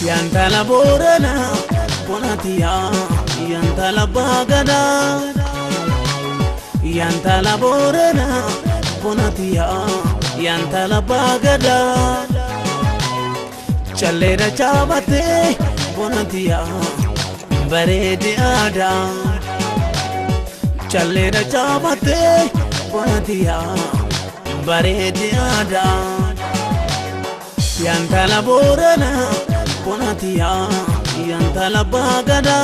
Yanta la borana bonatia yanta la bagada yanta la borana bonatia yanta la bagada chalera chabate bonatia barede ada chalera chabate bonatia barede ada yanta la borana bonatia yanta la bagada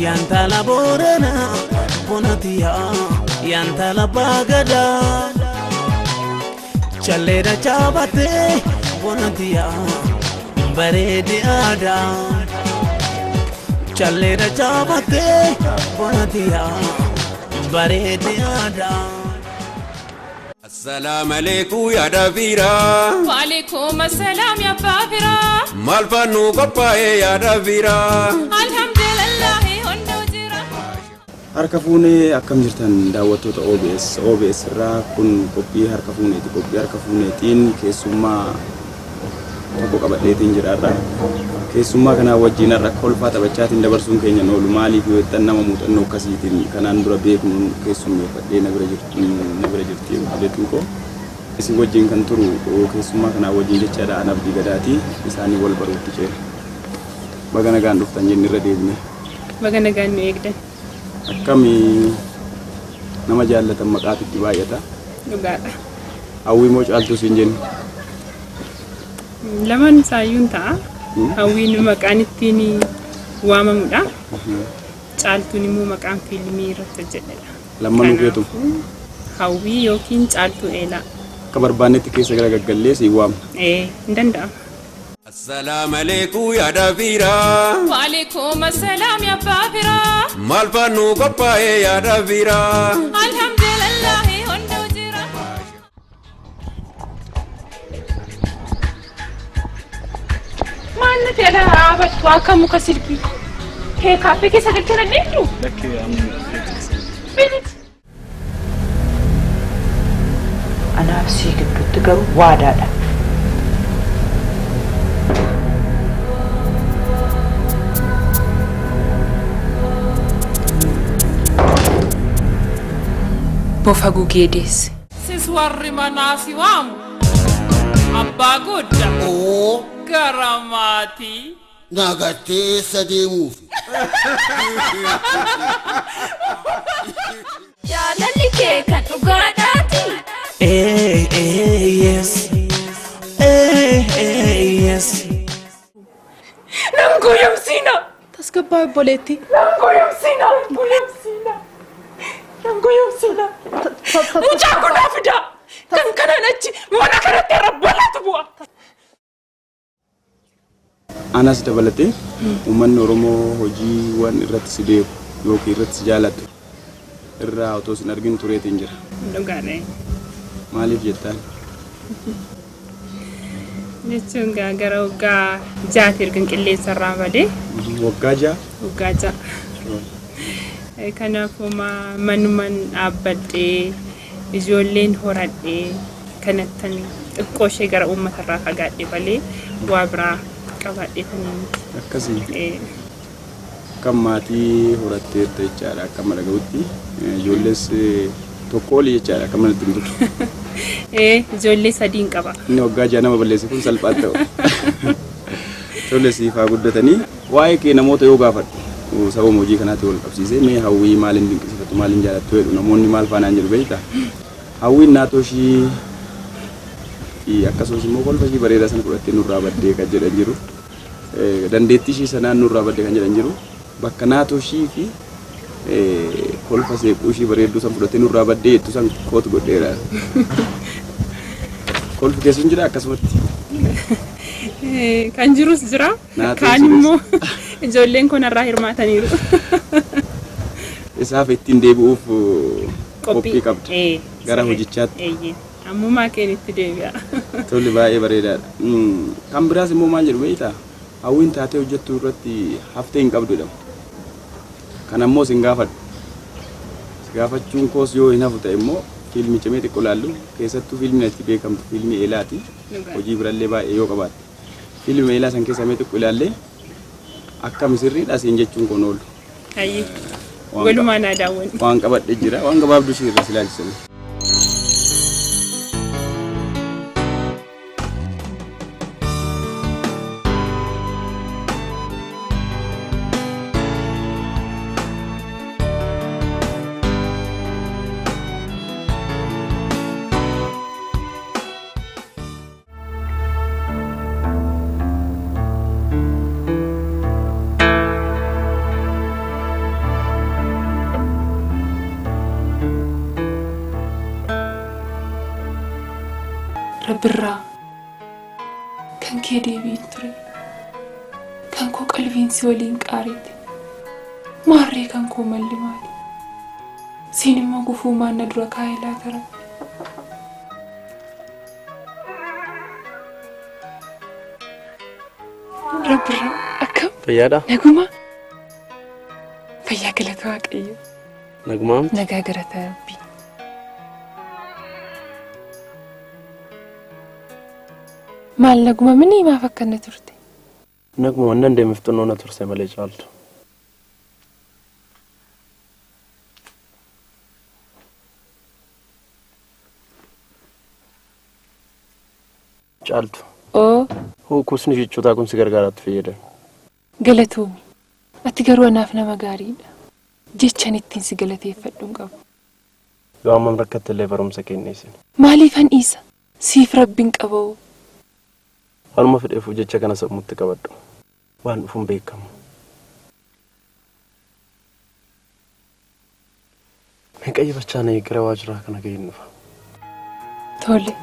yanta la borana bonatia yanta la bagada chalera chabate bonatia barede ada chalera chabate bonatia barede ada. السلام عليكم يا دافيرا. وعليكم السلام يا بافرا. مالفانو قباي يا دافيرا. الحمد لله هندوجرا. Harkafuune akkam jirtan daawwattoota OBS irraa kun qophii harkafuuneetiin keessummaa tokko qabadheetiin jiraarra. Keessummaa kana wajjin irra kolfaa taphachaatiin dabarsuun keenya oolu maaliif yoo ta'an nama muuxannoo akkasiitiin kanaan dura beeknu keessummeeffadhee na bira jirti abeetuun koo isin wajjin kan turu keessummaa kana wajjin jechaadha an Abdii Gadaati isaanii wal baruutti ceera. Baga nagaan dhuftan jennee irra deebine. Baga nagaan nu eegdan. Akkami nama jaallatan maqaatitti baay'ata. Dhugaadha. Hawwii moo caaltuu siin jennu? Lamaan isaayyuun ta'a. Hawwiin maqaan ittiin waamamudha. Caaltuun immoo maqaan fiilmii irratti hojjetedha. Lammanuu keetu? Hawwii yookiin caaltuu eelaa. Akka barbaannetti keessa gara gaggallee si waamu. Hin danda'amu. السلام عليكم يا دافيرا. وعليكم السلام يا بافرا. مالفانو قباي يا دافيرا. الحمد لله هندوجرا. ما أنت يا لعبة واكم كسركي. هي كافي كيسة كنا نيجو. لك يا أمي. بنت. أنا أفسيك بتقول وادا. Bofagu Geddes. Siswarri manasi wamu. Abba gudda. Oo. Garamati. Nagatee sadeemuuf. Jaalalli kee kan dhugaadhaati. Yes. Yes. Nangoyamsina. Tasgabbaa'ii obboleettii. Nangoyamsina. Mucaa kunaa fida. Kan kanaan achi mana kanatti rabbalatu bu'a. Anas dabalatee uummanni Oromoo hojii waan irratti si beeku yookiin irratti si jaalatu irraa otoo sin argin tureetiin jira. Dhugaadha. Maaliif jettaan? Jechuun gara waggaa jaati ergan qilleensa irraa badee. Waggaa ja'a? Waggaa ja'a. Kanaafuu manumaan dhaabbadhee ijoolleen horadhee kanattan xiqqoo ishee gara uummatarraa fagaadhee malee waa biraa qabaadhee taniin. Akkasii. Kan maatii horatteetta jechaadha akka mana ga'utti ijoollees tokko oli jechaadha akka manatti hin jiru. Ijoollee sadiin qaba. Inni waggaa ja'a nama balleesse kun salphaa ta'u. Ijoollee siifaa guddatanii waa'ee kee namoota yoo gaafadhu. Sababa hojii kanaatti wal qabsiisee mee hawwii maaliin dinqisiifatu maaliin jaallattu jedhu namoonni maal faanaan jiru beektaa? Hawwiin naatoo ishii fi akkasumas immoo kolfa ishii bareedaa sana fudhattee nurraa baddee kan jedhan jiru. Dandeettii ishii sanaan nurraa baddee kan jedhan jiru. Bakka naatoo ishii fi kolfa seequu ishii bareedduu san fudhattee nurraa baddee jettu san kootu godheera. Kolfi keessuun jira akkasumatti. Kan jirus jira. Kaan immoo ijoolleen kun irraa hirmaataniiru. Isaaf ittiin deebi'uuf qophii qabdu gara hojichaatti. Ammumaa keenitti deebi'a. Tolli baay'ee bareedaadha. Kan biraas immoo maal jedhu beektaa? Hawwiin taatee hojjettu irratti haftee hin qabdudha. Kan ammoo sin gaafadhu. Gaafachuun koos yoo hin hafu ta'e immoo fiilmii cimee xiqqoo laallu keessattuu fiilmiin itti beekamtu fiilmii eelaati. Hojii birallee baay'ee yoo qabaatte. Fiilmii eelaa san keessa mee xiqqoo ilaallee akka misirriidha siin jechuun kun oolu. Ayyee. Walumaa naa daawwan. Waan qabadhe jira waan gabaabduu ishee irra silaalchisan. Rabirraa kan kee deebiin ture kan koo qalbiinsi waliin qaarite maarree kan koo malli maali siin immoo gufuu maanna dura kaa'ee laata Rabirraa akkam fayyaadha naguma fayyaa galata waaqayyo nagumaam nagaa garata rabbii maal naguma minii maaf akkanna turte naguma wannan deemiftuun ona turse malee caaltu caaltu kusni jechuutaa kun si gargaaraatti fayyada galatoomi ati garuu anaaf nama gaariidha jechaan ittiin si galateeffadhuun qabu gaamman rakkattillee barumsa kenneessin maaliifan isa siif rabbiin qaboo Anuma fedheefu jecha kana sammuutti qabadhu. Waan dhufuun beekamu. Meeqayyi bachaa na eegara waajiraa kana ga'een dhufa. Tole.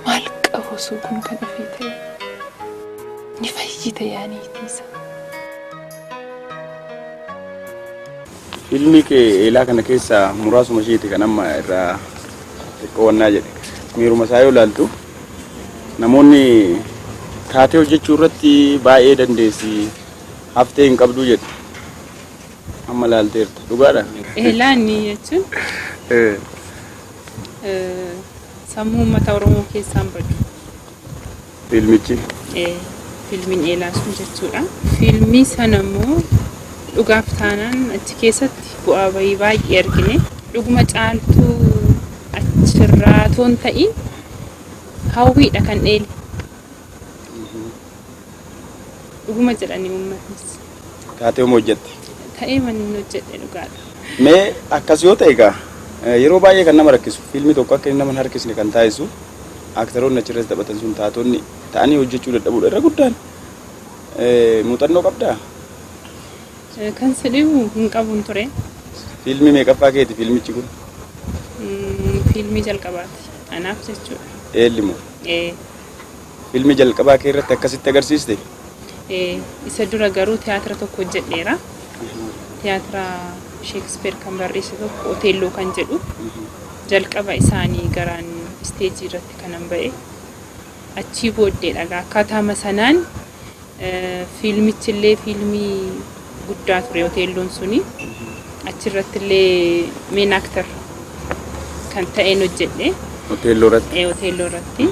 Maal qabu kun kan ofii ta'e. Ni fayyita yaaniitiisa. Filmii kee eelaa kana keessa muraasuma isheeti kan amma irraa xiqqoonnaa jedhe. Miiruma isaa yoo ilaaltu namoonni taatee hojjechuu irratti baay'ee dandeessi haftee hin qabdu jedhu. Amma ilaalteerta dhugaadha. Eelaan jechuun sammuu uummata Oromoo keessaan badu. Filmichi. Filmiin eelaa sun jechuudha. Filmii sana immoo dhugaaf taanaan achi keessatti bu'aa bahii baay'ee argine. Dhuguma caaltuu achirraa toon ta'in hawwiidha kan dheele. Dhuguma jedhanii uummatnis. Taatee homoo hojjette. Ta'ee manni hojjedhe dhugaadha. Mee akkas yoo ta'e egaa yeroo baay'ee kan nama rakkisu fiilmii tokko akka inni nama hin harkisne kan taasisu aktaroonni achirratti taphatan sun taatonni ta'anii hojjechuu dadhabuudha irra guddaan muuxannoo qabdaa? Kan sidhibu hin qabuun ture. Fiilmii meeqaffaa keeti fiilmichi kun? Fiilmii jalqabaati. Anaaf jechuudha. Eellimoo? Fiilmii jalqabaa kee irratti akkasitti agarsiiste? Isa dura garuu tiyaatira tokko hojjedheera. Tiyaatira Sheekispeer kan barreesse tokko Oteelloo kan jedhu jalqaba isaanii garaan isteejii irratti kanan ba'e. Achii booddeedha akkaataa sanaan fiilmichillee fiilmii guddaa ture Oteelloon suni achirratti illee meen aktar kan ta'een hojjedhe. Oteelloo irratti? Oteelloo irratti.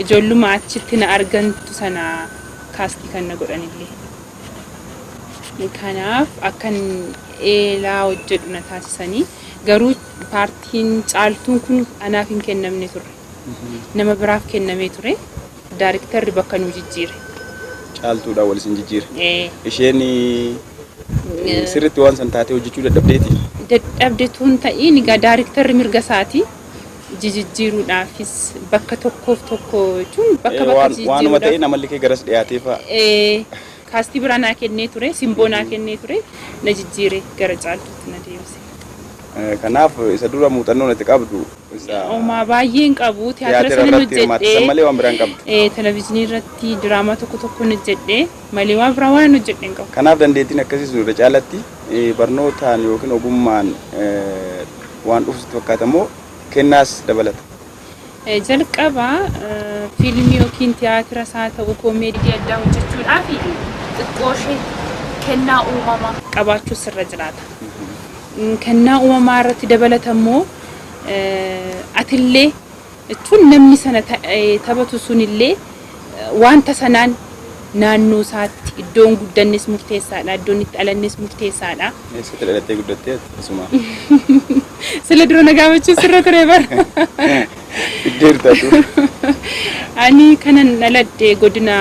Ijoolluma achitti na argantu sana kaastii kan na godhanillee. Kanaaf akkan eelaa hojjedhu na taasisanii garuu paartiin caaltuun kun anaaf hin kennamne ture. Nama biraaf kennamee ture. Daariktarri bakka nu jijjiire. Caaltuudha wal isin jijjiire. Isheen Eh, sirriitti waan san taatee hojjechuu dadhabdeeti. Dadhabdeetuun ta'in egaa daariktarri mirga isaati jijjiiruudhaafis bakka tokkoof tokko jechuun bakka Waanuma ta'e jijjiiruudhaaf namalli kee garas dhiyaatee fa'a. kaastii biraa naa kennee ture, simboo naa kennee ture, na jijjiire gara caaltuutti na deebise. Kanaaf isa dura muuxannoo natti qabdu isa Oomaa baay'een qabu tiyaatira tiyaatira sana irratti hirmaattisan malee waan biraan qabdu. televezyiinii irratti diraamaa tokko tokko hojjedhee malee waan biraa waan hojjedhee hin qabu. Kanaaf dandeettiin akkasii sun irra caalatti barnootaan yookiin ogummaan waan dhufsitti fakkaatamoo kennaas dabalata. Jalqaba fiilmii yookiin tiyaatira isaa ta'u koomeedii addaa hojjechuudhaaf xiqqoo ishee kennaa uumamaa qabaachuu sirra jiraata. Kennaa uumamaa irratti dabalatammoo atillee jechuun namni sana taphatu sunillee wanta sanaan naannoo isaatti iddoon guddannes murteessaadha, iddoon itti dhalannes murteessaadha. Eessatti dhalattee guddattee asuma. Sila dura na gaafachuu sirra ture bara. Iddeertaatu. Ani kanan dhaladhe godina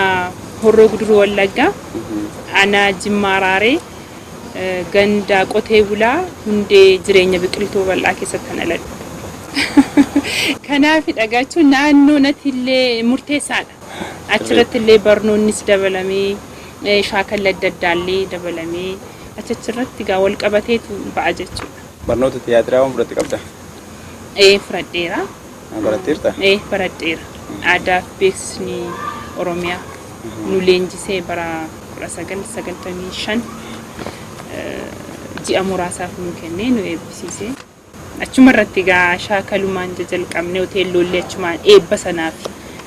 Horroo Guduruu Wallaggaa, ana Jimmaa Raaree, ganda qotee bulaa hundee jireenya biqiltuu bal'aa keessatti kan dhaladhe. Kanaaf dhagachuun naannoo natillee murteessaadha. Achirratti illee barnoonnis dabalamee shaakala adda addaallee dabalamee achirratti gaa wal qabateetu ba'a jechuudha. Barnoota tiyaatiraa waan fudhatte qabda? Fudhadheera. Baratteerta? Baradheera. Aadaa fi beeksisni Oromiyaa nu leenjisee bara 1995 ji'a muraasaaf nu kennee nu eebbisiisee. Achuma irratti gaa shaakalumaan jalqabnee hoteelollee achumaan eebba sanaaf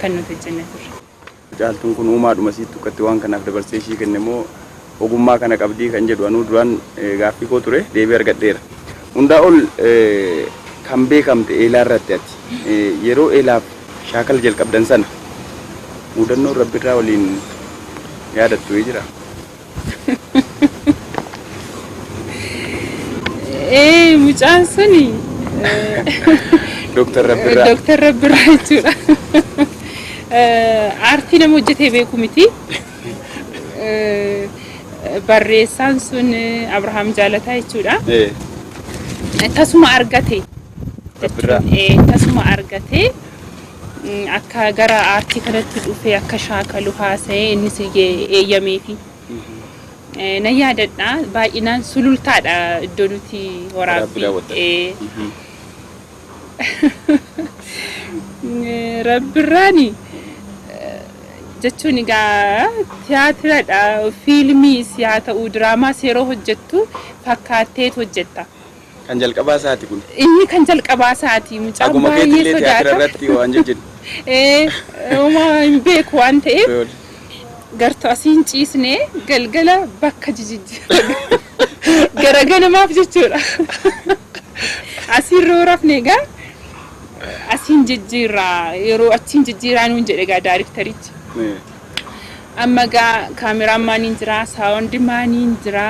kan nuti hojjenne turre. Caaltuun kun uumaadhuma siitti ukkatti waan kanaaf dabarsee ishii kenne moo ogummaa kana qabdii kan jedhu anuu duraan gaaffii koo ture deebii argadheera. Hundaa ol kan beekamte eelaa irratti ati yeroo eelaaf shaakala jalqabdan sana mudannoo Rabbirraa waliin yaadattu jira. Mucaan suni Dooktar Rabbirraa. Dooktar Rabbirraa jechuudha. Aartii nama hojjetee beeku miti. Barreessaan sun Abrahaam Jaalataa jechuudha. Tasuma argate. Tasuma argate akka gara aartii kanatti dhufee akka shaakalu haasa'ee innis eeyyameefi. Na yaadadha baay'inaan sulultaadha iddoo nuti waraabbii. Rabbirraani jechuun egaa tiyaatiradha, fiilmiis haa ta'u diraamaas yeroo hojjettu fakkaatteet hojjetta. Kan jalqabaa isaati kun. Inni kan jalqabaa isaati mucaan baay'ee sodaata. Tiyaatira irratti waan jejjedhu. Uma hin beeku waan ta'eef gartuu asiin ciisnee galgala bakka jijjiirra. Gara ganamaaf jechuudha. Asiin roorafne egaa asiin jijjiirra yeroo achiin jijjiiraa nuun jedhe egaa daariktarichi. Amma egaa kaameraamaaniin jira, saawundimaaniin jira.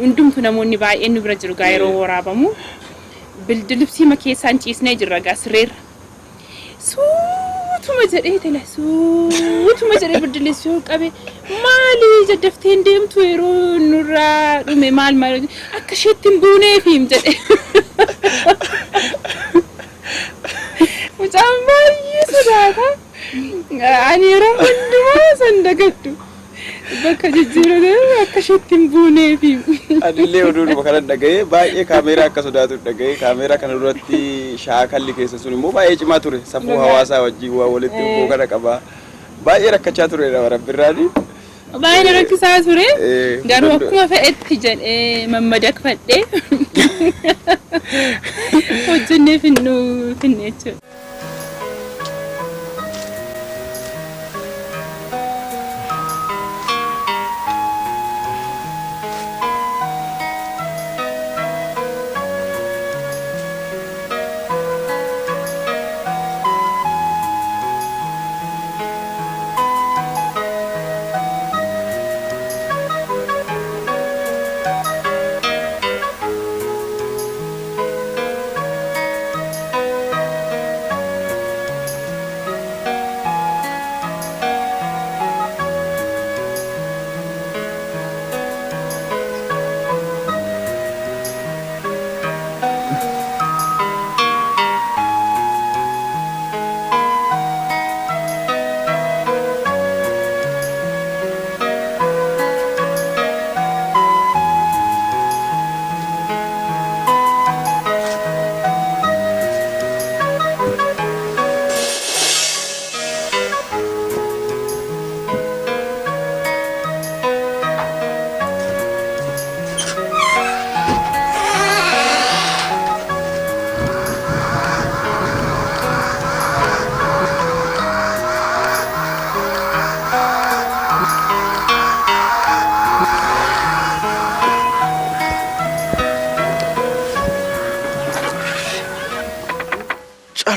Hundumtu namoonni baay'een nu bira jiru egaa yeroo waraabamu. Bildilibsii makeessaan ciisnee jirra egaa sireerra. Suutuma jedhee tala suutuma jedhee bildilibsii qabe maali jaddafteen deemtu yeroo nurraa dhume maal akka isheetti hin buuneef him jedhe. Mucaan baay'ee sodaata. Ani yeroo hundumaa san dagaddu. Bakka jijjiiranii akka isheetti hin buuneef. Adillee oduudhuma kanan dhaga'ee baay'ee kaameeraa akka sodaatu dhaga'ee kaameeraa kana duratti shaakalli keessa sun immoo baay'ee cimaa ture sammuu hawaasaa wajjin waa walitti dhufuu kana qaba baay'ee rakkachaa ture Rabbirraani. Baay'ee rakkisaa ture garuu akkuma fedhetti jedhee mammadakfadhee hojjennee finne jechuudha.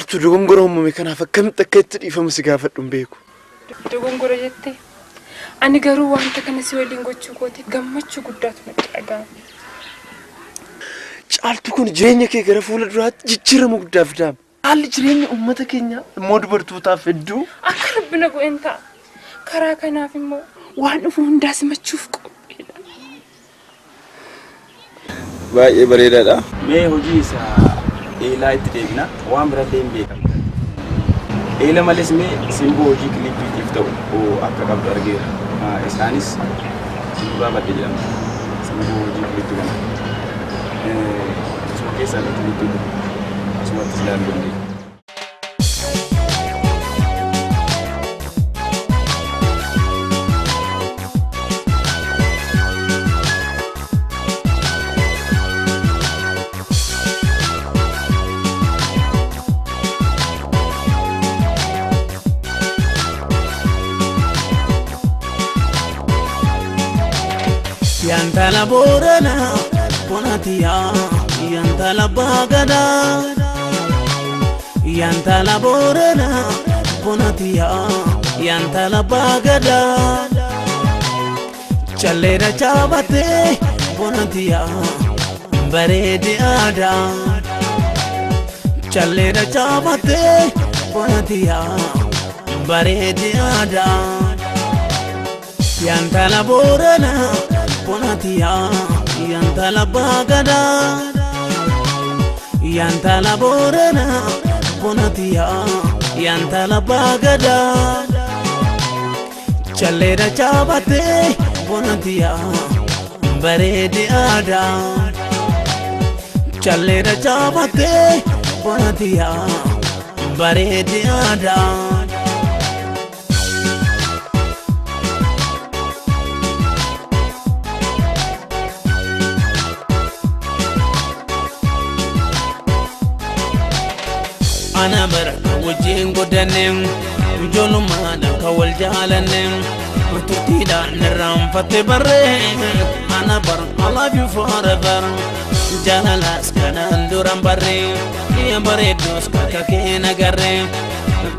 Maaltu dogongora uumame kanaaf akkamitti akka itti dhiifamu si gaafadhu hin beeku. Dogongora jettee ani garuu wanta kana si waliin gochuu kootiif gammachuu guddaatu natti dhaga'ame. Caaltu kun jireenya kee gara fuula duraatti jijjiirama guddaa fidaame. Haalli jireenya uummata keenyaa immoo dubartootaaf hedduu akka rabbina go'een ta'a. Karaa kanaaf immoo waan dhufu hundaa simachuuf qophiidha. Baay'ee bareedaadha. Mee hojii isaa eelaa itti deebina waan birallee hin beekamu. Eela malees mee simboo hojii kiliippiitiif ta'u akka qabdu argeera. Isaanis simboo badde jedhama. Simboo hojii kiliippii kana. Isuma keessaa kiliippii asumatti ilaaluu dandeenya. Yantala Borana, Bonatia, Yantala Bagada, Yantala Borana, Bonatia, Yantala Bagada, Chalera Chabate, Bonatia, Barede Ada, Chalera Chabate, Bonatia, Barede Ada, Yantala Borana, Bonatia, Yantala Bagada, Yantala Borana, Bonatia, Yantala Bagada, Chalera Chabate, Bonatia, Barede Ada, Chalera Chabate, Bonatia, Barede Ada. Ana bar wajjin godanem jolu mana kawal jalanem turtida naram fatte barre ana bar I love you forever jalalas kanan duram barre ya bare dos kake nagarre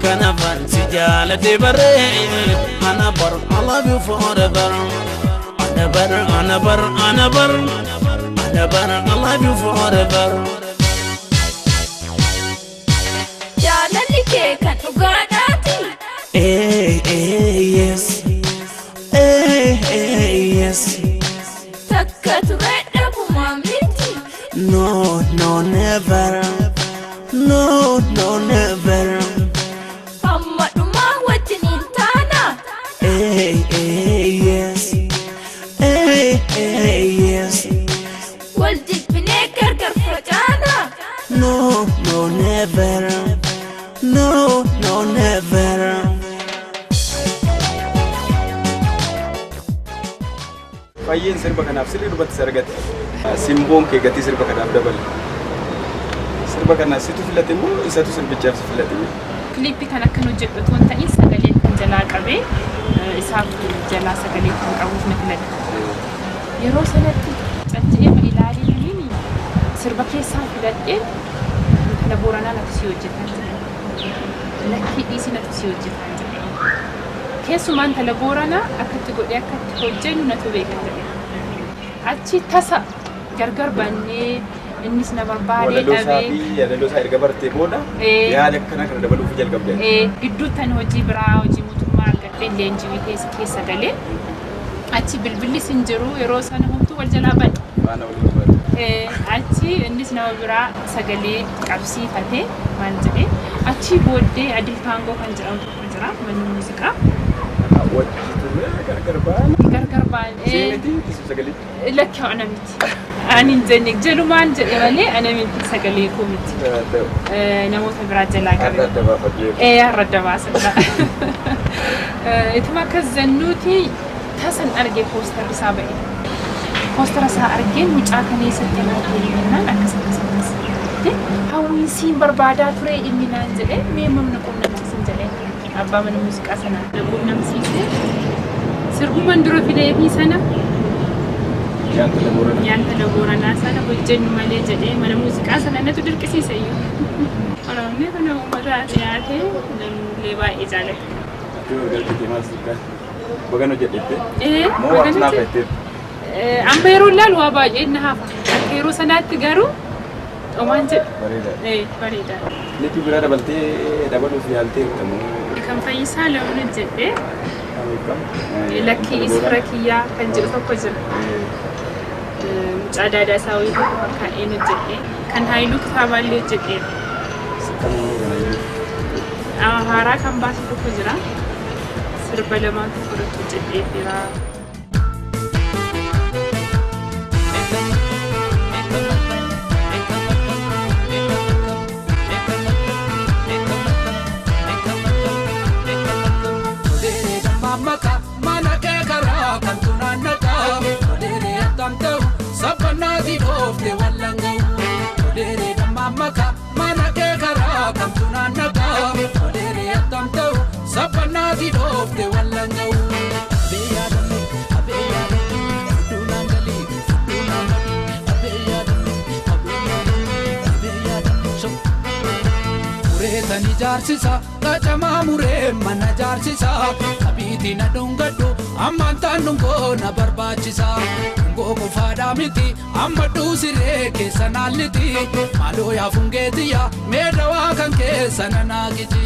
kana van si jalate barre ana bar I love you forever ana bar ana bar ana bar ana bar I love you forever. Yes. Yes. No, no, never. No, no, never. Yes. Yes. No, no, never. No, no, never. Baay'een sirba kanaaf sirrii dubbatti sargate. Simboon kee gatii sirba kanaaf dabale. Sirba kana situ filate moo isatu sirbichaaf filate? Kiliippii kan akka hojjedhu otoo hin ta'in sagalee kan jalaa qabee isaaf jalaa sagalee kan qabuuf na filate. Yeroo sanatti caccee ma ilaalii sirba keessaa filadhee intala Booranaa natti si hojjetan jedhe. Lakkii dhiisii natti si hojjetan jedhe. Keessumaan intala Booranaa akkatti godhee akkatti hojjennu natu beeka jedhe. Achi tasa gargar baannee innis na barbaadee dhabee. Yaadaloo isaa erga bartee booda yaada akkana kana dabaluuf jalqabde. Gidduutti ani hojii biraa hojii mootummaa argadhee leenjii keessa galee achi bilbilis hin jiru yeroo sana homtuu wal jalaa badhe. Achi innis nama biraa sagalee qabsiifatee maal jedhee achi booddee Adil Kaangoo kan jedhamu tokko jira manni muuziqaa. Gargar baanee lakki ana miti. Ani hin jenne jalumaan jedhe malee ana miti sagalee koo miti. Namoota biraa jalaa qabee. Har'a adda baasadha. Ituma akkas zannuuti tasan argee poostarri isaa ba'e. Poostara isaa argeen mucaa kan eessatti immoo jennaan akkas. Hawwiinsiin barbaadaa ture inni naan jedhee mee mamna quunnamsiisin jedhee. Abbaa mana muuziqaa sanaa quunnamsiisee sirbuman dura fidee fi sana Nyaata Booranaa sana hojjennu malee jedhee mana muuziqaa sana natu dirqisiisa iyyuu. Oromoonni kun uummata dhiyaatee namni baay'ee jaalata. Bagan hojjedhette? Bagan hojjedhe. Amma yeroo ilaalu waa baay'ee na hafa. Akka yeroo sanaatti garuu waan jedhu. Bareeda. Netti bira dabaltee dabaluuf yaaltee jirtamu? Kan Fayyisaa Lamuun hojjedhe. Lakkii Isfira Kiyyaa kan jedhu tokko jira. Mucaa Daadaa Saawii tokko fakkaa'een hojjedhe. Kan Haayiluu Kitaaballee hojjedhe. Haaraa kan baase tokko jira. Sirba lamaatu fudhatu hojjedhee jira. Tani jaarsisa kacamaa muree mana jaarsisa abiitii na dhungadhu ammaan taan dhungoo na barbaachisa dhungoo qofaadhaa miti amma dhuusiree keessa naalliti maaloo yaa fungeetiyya meedawaa kan keessa na naaqiti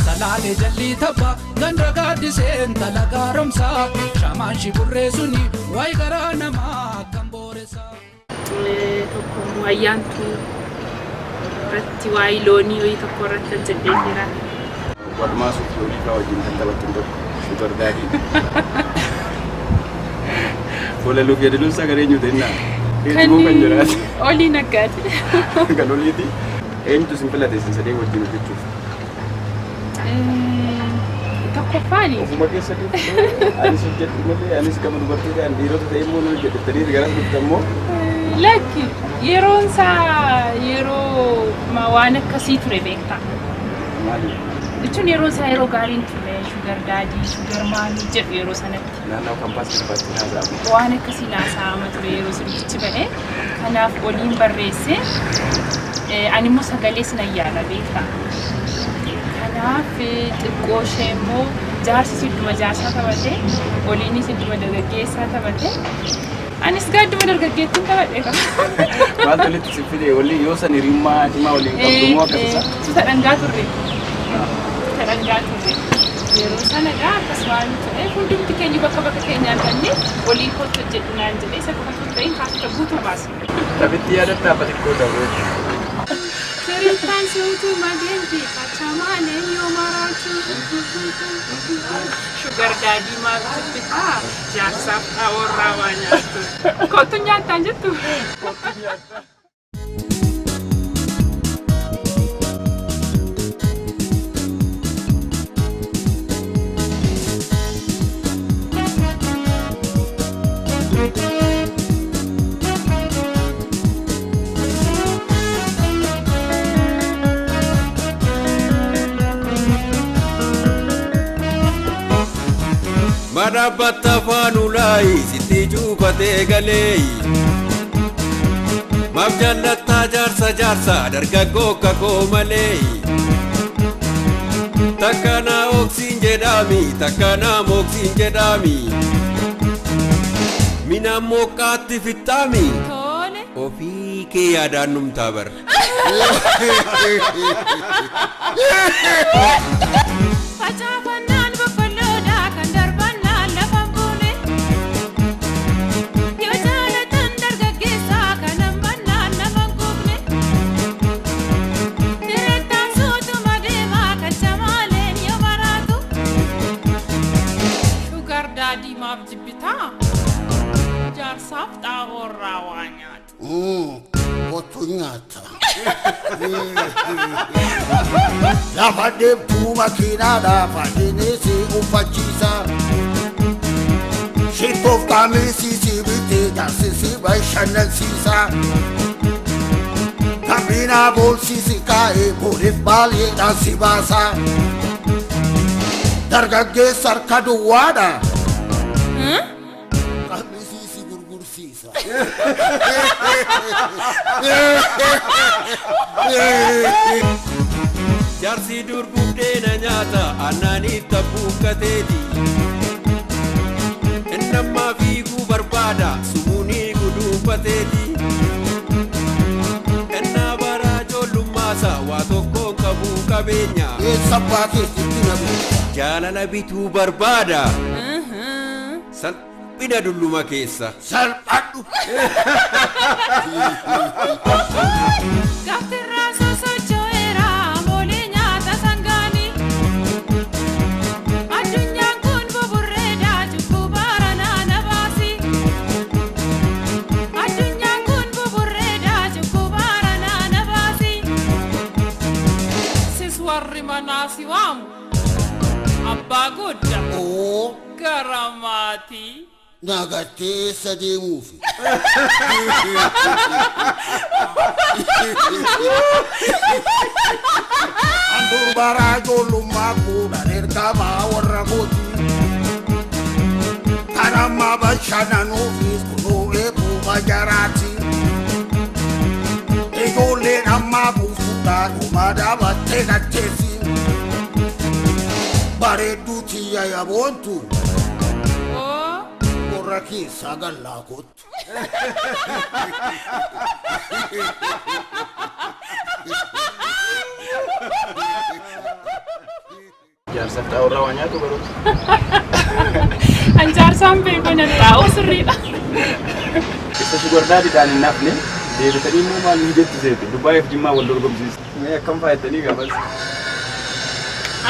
salaalee jallii tapha ganda gaaddiseen tala gaaromsa shamaan shiburree suni wayi garaa namaa akkam booressa. Tokko ayyaantuu. Irratti waa'ee loonii wayii tokko irratti hojjedhee jira. Walumaa suuqii olii fa'aa wajjin kan taphattu tokko Shugar Daadii. Walaluuf yaadaluun sagalee eenyuuti innaa? Eenyumoo kan jiraate? Olii Naggaati. Kan oliiti? Eenyutu sin filate sin sadee wajjin hojjechuuf? Tokkoffaani. Ofuma keessatti anis hojjedhu malee anis gama dubartii ta'an dhiirota ta'e immoo nu hojjettanii garas dhufta immoo? Lakki yeroon isaa yeroo waan akkasii ture beektaa. Jechuun yeroon isaa yeroo gaariin ture Shugar Daadii, Shugar Maamii jedhu yeroo sanatti. Naannoo kampaasii irratti naasa'amu. Waan akkasii naasa'ama ture yeroo sirriichi ba'e. Kanaaf oliin barreesse. Ani immoo sagalee sin ayyaana beektaa. Kanaaf xiqqoo ishee immoo jaarsi sidduma jaarsaa taphatee oliinis sidduma dargaggeessaa taphatee. Anis gaadduma dargaggeettiin taphadhe qaba. Maal tolitti si fide walii yoo san hirimaa cimaa waliin qabdu moo akkasisa? Tuta dhangaa turre. Tuta dhangaa turre. Yeroo sanadha akkasumaan ta'e hundumti keenya bakka keenya arganne walii kottu hojjedhu naan jedhee isa qofa turrein kaasota guutuu baase. Taphitti yaadatta abba xiqqoo daawwatu. Sirriittaan si'uutu mageenji fachamaalee yoo maraatu. Shugar Daadii maal bittaa jaarsaaf dhaawwarraa waa nyaattu. Kottu nyaattaan jettu. Madabata fanulai siti jupate galei Mabjallata jarsa jarsa dargaggo kako malei Takana oksin jedami Mina mokati fitami Ofi ke yadanum tabar La fade puma kinada fadine si ufachisa Shitof kamisi si bite dasisi by Chanel sisa Kabina bol sisi kae purif bali dasi basa Dargagge sarkadu wada Kamisi si gurgur sisa Keessa. Jaarsi dur buddeena nyaata aannaaniif tabbuu kateeti. Innammaa fiiguu barbaada sumuunii guduunfateeti. Innaa baraa ijoollummaasa waa tokkoon qabuu qabeenya. Sabbaa keessatti namu. Jaalala bituu barbaada. Salphina dulluma keessa. Salphadhu. Gaftirraa sosocho'eera moolee nyaata sangaanii. Addunyaan kun buburreedha cubbuu baaranaa na baasi. Addunyaan kun buburreedha cubbuu baaranaa na baasi. Sis warri manaa si waamu abbaa guddaa gara maatii. Nagattee sadeemuufi. Andur baraa ijoollummaa fuudhan ergamaa warra mootii. Kan amma bashannanuufis kunoo eeboo majaraati. Ijoolleen ammaa buusuudhaan uumaa dhaabattee gatteessi. Bareedduu tiyya yaboontu. Raki sagal lakut. Jaarsa ta'urraa waan nyaatu baruu. Anjaarsaan beekona taa'u sirriidha. Isa shugordaa didhaan hin nafne deebitanii immoo maal mijetti seete Dubaayiif Jimmaa wal dorgomsiisa. Mee akkam faayattanii gaafas.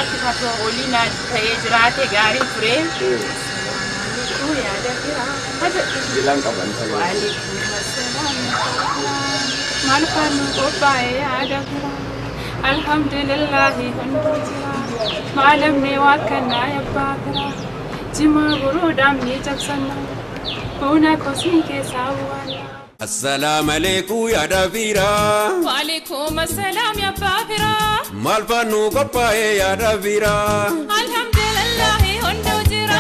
Akka fatoo olii naa ta'ee jiraate gaarii ture. Bilang kapan saya? Malfanu kopai ada kira. Alhamdulillah malam ne wakana ya bakra. Jima guru dam ni jaksana. Una kosi ke sawana. Assalamu alaikum ya Davira. Waalaikum assalam ya Babira. Malfanu kopai ya Davira. Alhamdulillah hondo jira.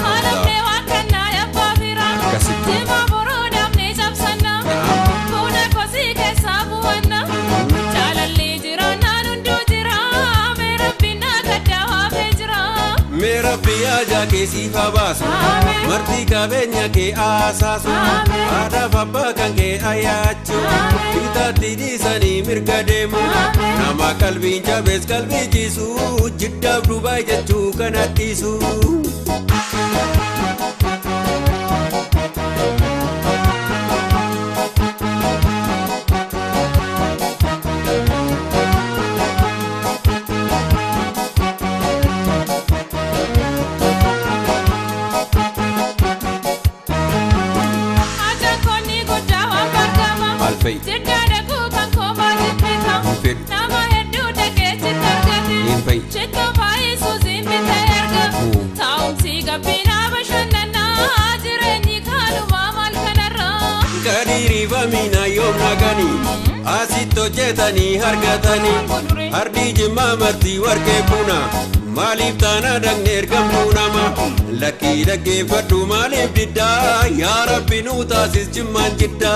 Malam ne wakana ya Babira. Jima guru dam ni jaksana. Una kosi ke sawana. Jalali jira nanundo jira. Mera bina kadawa bejira. Mera biya jake sifa basu. Marti kabenya ke asasu. Ada baba kan ke ayachu. Kita tidi sani mirgademu. Nama kalbin jabes kalbi jisu. Jidda Dubai jachu kanatisu. Mina yom nagani asito jetani hargatani hardi jimma marti warke puna malif tana dang nergam nama laki lage fadu malif didda ya rabbi nu tasis jimman jidda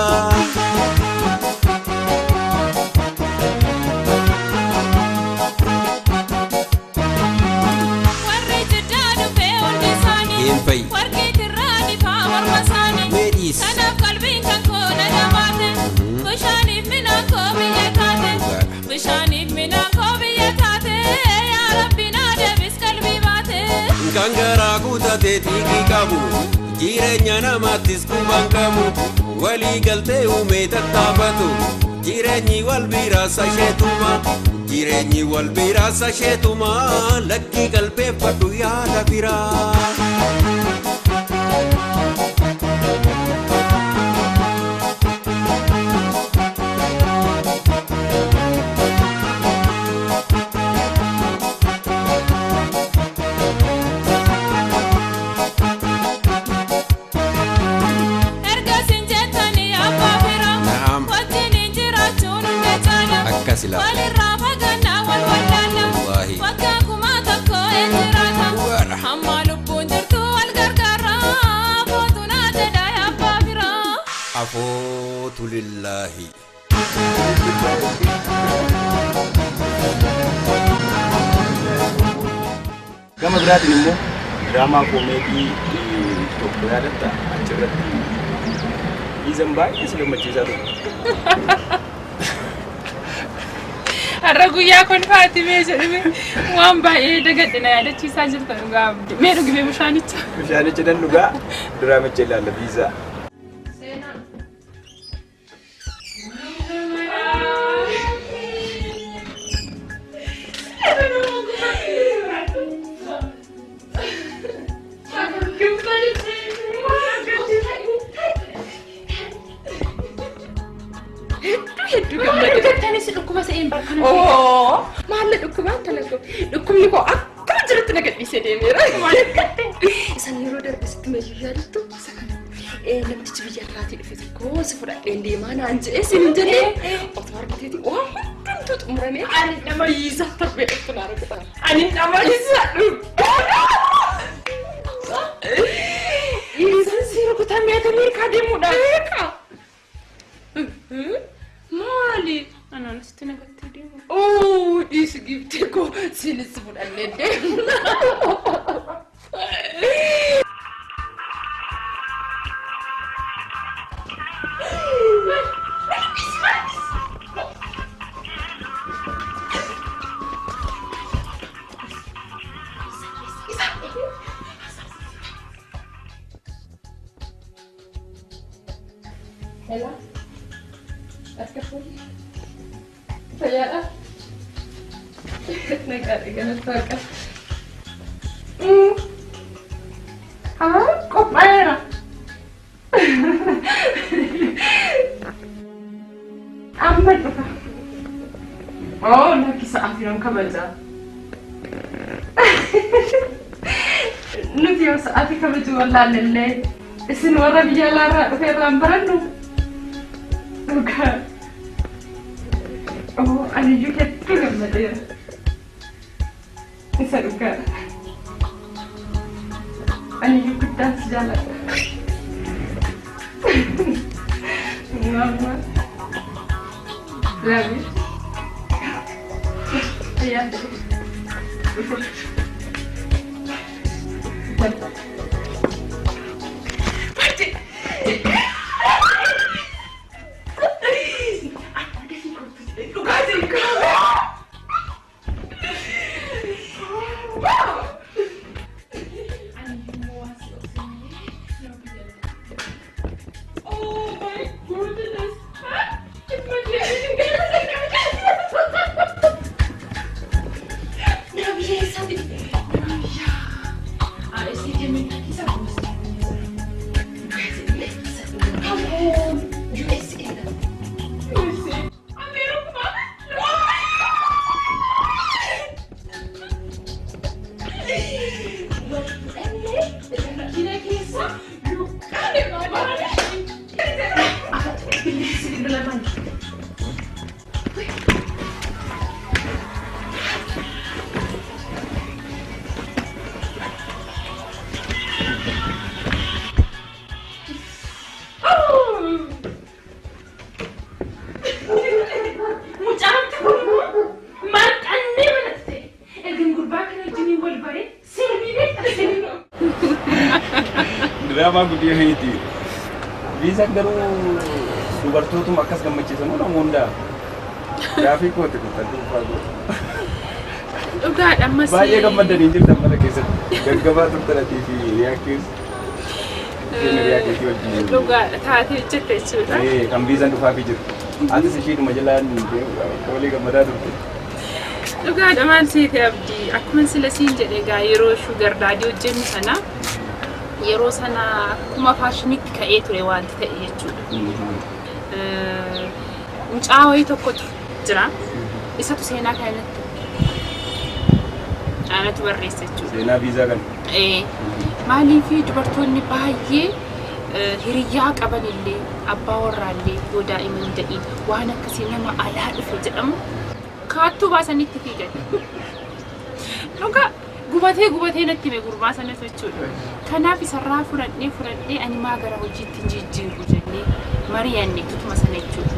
warri jidda du fe ondi sani warke tirani fa warmasani medis sana kalbin kan ko na damate bishanif mina ko biyatate bishanif mina ko biyatate ya rabbi na debis kalbi bate kangara kutate tiki kabu jirenya namatis kumbang kamu wali galte ume tatabatu jirenyi walbira sashetuma jirenyi walbira sashetuma lakki kalbe fadu ya Davira. Sila. Walirrafa ganna walwallala. Wakka kuma tokko ejirata. Amma lubbuun jirtu wal gargaara. لله. Gama biraatiin immoo diraamaa koomeedii tokko yaadatta achirratti dhiizan baay'ee si gammachiisaa ture. Har'a guyyaa kolfaatti mee jedhame waan baay'ee dagadhe na yaadachiisaa jirta dhugaa mee dhugime bishaanicha. Bishaanicha nan dhugaa diraamicha ilaalla biisaa. Maalla dhukkubaan talaqqoo dhukkubni koo akkuma jirutti na gadhiisee deemeera. Isan yeroo darbe sitti meeshuu yaadattu namtichi biyya irraatii dhufe tokko si fudhadheen deemaa naan jedhee siin jedhee otoo argateeti waan hundumtuu xumuramee biisaa torbee dhuftu na argata. Ani nama isa isan si rukutamee Ameerikaa deemuudhaan beeka. Maali? Anaan sitti nagattee deemu. Dhiisi giftee koo siinis fudhannee deemu. Hello? Akka fuudhi? Fayyaadha? Nagaadha galata waaqa. Qophaa'eera. Amma dhufa. Lakki sa'aatii nama kabajaa. Nuti yoo sa'aatii kabajuu wallaallee isin warra biyya alaarraa dhufeerraan barannu. Dhugaa. Ani juga tu gambar Isa juga. Ani juga dah sejalan. Mama. Lagi. Ya. Drama guddi hiti. Visa garuu dubartootuma akkas gammachiisan namoonni hundaa. Gaafii kooti kutattuu faagoo. Dhugaadha ammas. Baay'ee gammadanii jirtan mana keessatti. Gaggabaa turtanatii fi riyaaktiis. Dhugaadha taatee hojjette jechuudha. Kan viizaan dhufaafii jiru. Atis ishiidhuma jalaan walii gammadaa turte. Dhugaadha maal seete abdii akkuma sila siin jedhe egaa yeroo shugar daadii hojjennu sana yeroo sana akkuma faashiniitti ka'ee ture wanti ta'e jechuudha. Mucaa wayii tokkotu jira. Isatu seenaa kanatti aanatu barreessa jechuudha. Seenaa viizaa kan. Maaliif dubartoonni baay'ee hiriyyaa qabanillee abbaa warraallee yoo daa'imman jedhiin waan akkasii nama alaa dhufe jedhamu kaattuu baasanitti fiigan. Dhugaa gubatee natti hime gurbaa sanatu jechuudha. Kanaaf isarraa fudhadhee ani maa gara hojiitti jijjiirru jennee mari'anne tutuma sana jechuudha.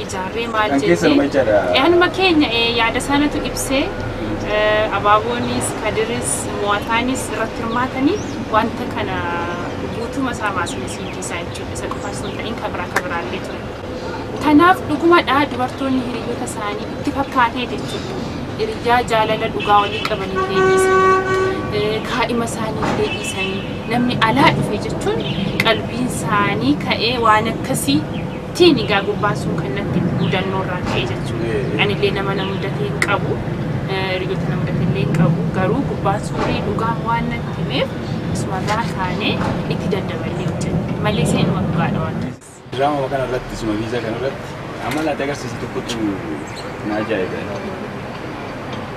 Ijaarree maal Kan keessa nama ijaara. Yaanuma keenya yaada sanatu ibsee abaaboonis Kadiris Mo'ataanis irratti hirmaatanii wanta kana guutuma isaa baasanii siin keessaa jechuudha. Isa qofa osoo hin ta'in kabiraallee ture. Kanaaf dhugumadhaa dubartoonni hiriyoota isaanii itti fakkaatee jechuudha. Hiriyaa jaalala dhugaa walii qabanii deebisanii kaa'ima isaanii deebisanii namni alaa dhufe jechuun qalbiin isaanii ka'ee waan akkasii tiin egaa gubbaan sun kan natti mudannoo irraa ka'e jechuudha. Anillee nama na mudatee hin qabu hiriyoota na mudatee illee hin qabu garuu gubbaan suurii dhugaan waan natti himeef isumarraa kaanee itti daddaballee hojjenna malee seenuma dhugaadha waan ta'eef. Drama kana irratti suma viizaa kana irratti amala ati agarsiisu tokkotu na ajaa'iba.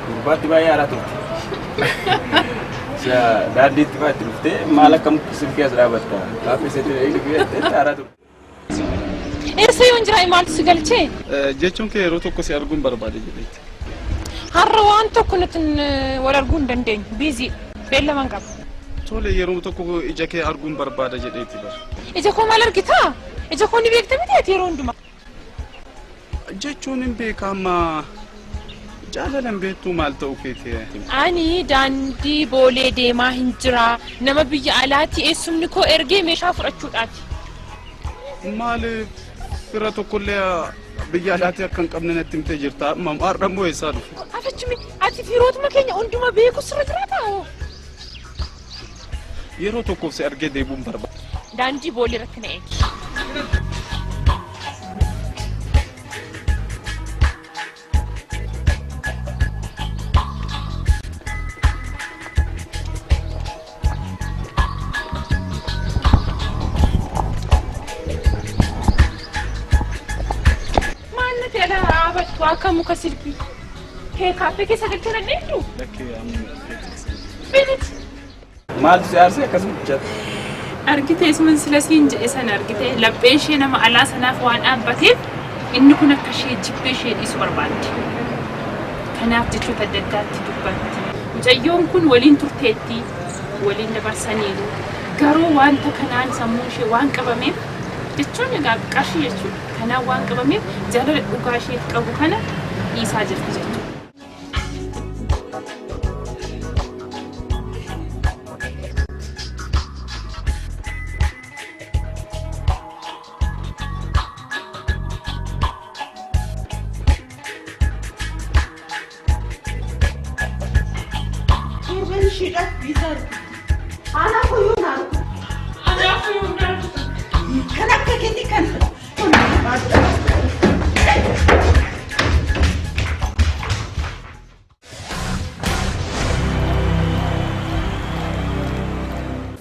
Gurbaatti baay'ee haaraa turte. Daandiitti fa'aa itti dhuftee maal akka silkee as dhaabatta. Gaafa isatti eeguutti haaraa turte. Eessa yoon jira maaltu si galchee? Jechuun kee yeroo tokko si arguun barbaade jedheetti. Har'a waan tokko nuti wal arguu hin dandeenyu. Biizii beellaman qaba. Tole yeroo tokko ija kee arguun barbaada jedheetti bara. Ija koo maal argitaa? Ija koo ni beekta miti yeroo hundumaa. Jechuun hin beekama. Jaalalan beektu maal ta'u keetii? Ani daandii boolee deemaa hin jira. Nama biyya alaatti eessumni koo ergee meeshaa fudhachuudhaati. Maaliif fira tokkollee biyya alaatti akka hin qabne natti himtee jirta. Har'a immoo eessaa dhufe? Afachumi ati firootuma keenya hunduma beeku sirra jiraata. Yeroo tokkoof si argee deebuun barbaada. Daandii boolee irratti na eegi. Akka muka silbii kaaffee keessa galchee nan dheeddu. Maaltu si aarsee akkasuma hojjeta? Argitee isuma sila siin jedhe sana argitee lapheen ishee nama alaa sanaaf waan dhaabbateef inni kun akka ishee jibbee ishee dhiisu barbaadde. Kanaaf jechoota adda addaatti dubbatti. Mucayyoon kun waliin turteetti waliin dabarsaniiru garuu wanta kanaan sammuu ishee waan qabameef jechuun egaa qarshii jechuudha. Kanaaf waan qabameef jaalala dhugaa ishee qabu kana dhiisaa jirti jechuudha.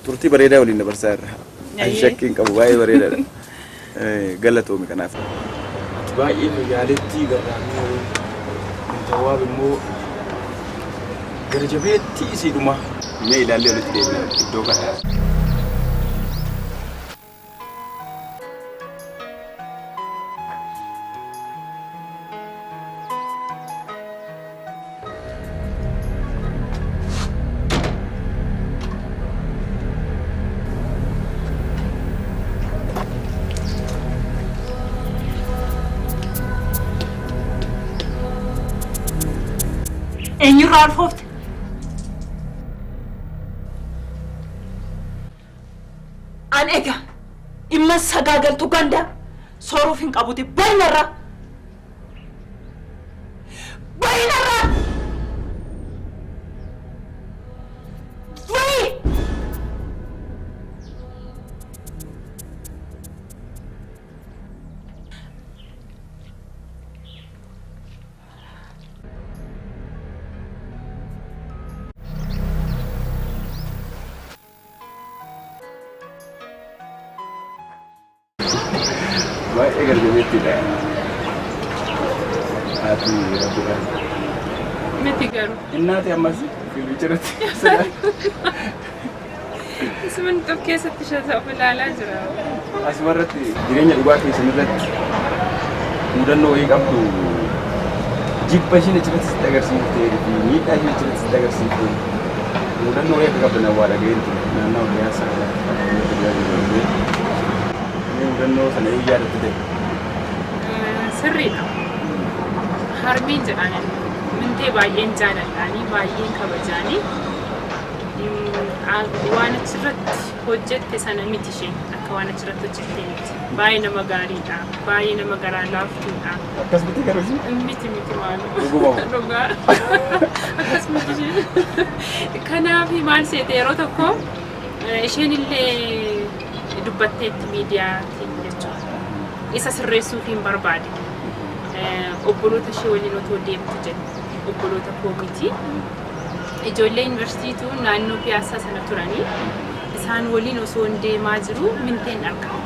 Turtii bareedaa waliin dabarsaa irra. Ani shakkiin qabu baay'ee bareedaadha. Galatoomi kanaaf. Baay'ee magaaleettii gargaaruu tawaab immoo gara jabeetti isiidhuma mee ilaallee walitti deemnee iddoo kana. Eenyurraa alfoofte? An egaa dhimma sagaagaltuu ganda sooruuf hin qabuti baay'inarraa. Baay'inarraa! Baay'ee gargabeettiidha. Ati rabbiidha. Miti garuu. Innaati ammas fiigicharatti. Isuman tokko keessatti ishee ta'u ilaalaa jira. Asumarratti jireenya dhugaa keessan irratti mudannoo wayii qabdu jibba isheen achirratti sitti agarsiiftee fi miidhaa isheen achirratti sitti agarsiiftee mudannoo wayii akka qabdan awwaala ga'een ture naannoo biyyaa sana mudannoo sana yoo yaadatte ta'e. Sirriidha. Harmeen jedhaan mintee baay'een jaaladhaanii baay'een kabajaanii waan achirratti hojjette sana miti isheen akka waan achirratti hojjette miti. Baay'ee nama gaariidha. Baay'ee nama garaa laaftuudha. Akkas miti garuu miti maaloo. Dhugumaa. Dhugaa. Akkas miti isheen. Kanaaf maal seete yeroo tokko isheen illee dubbatteetti miidiyaatiin jechuudha. Isa sirreessuuf hin barbaade. Obboloota ishee waliin otoo deemtu jedhu. Obboloota koo miti. Ijoollee yuunivarsiitiitu naannoo piyaasaa sana turanii isaan waliin osoo hin deemaa jiru minteen argama.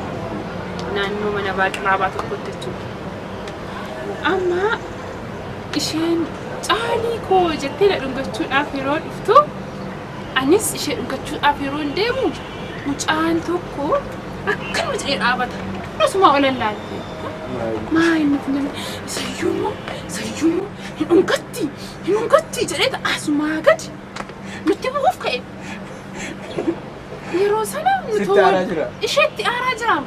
Naannoo mana baaqiraabaa tokkotti jechuudha. Amma isheen caalii koo jettee na dhungachuudhaaf yeroo dhuftu anis ishee dhungachuudhaaf yeroo hin deemu mucaan tokko akkanuma jedhee dhaabata. Asuma olan laalte. Maa inni kun sayyuumoo hin dhungatti jedhee asumaa gadi nutti bu'uuf ka'e. Yeroo sana isheetti aaraa jira.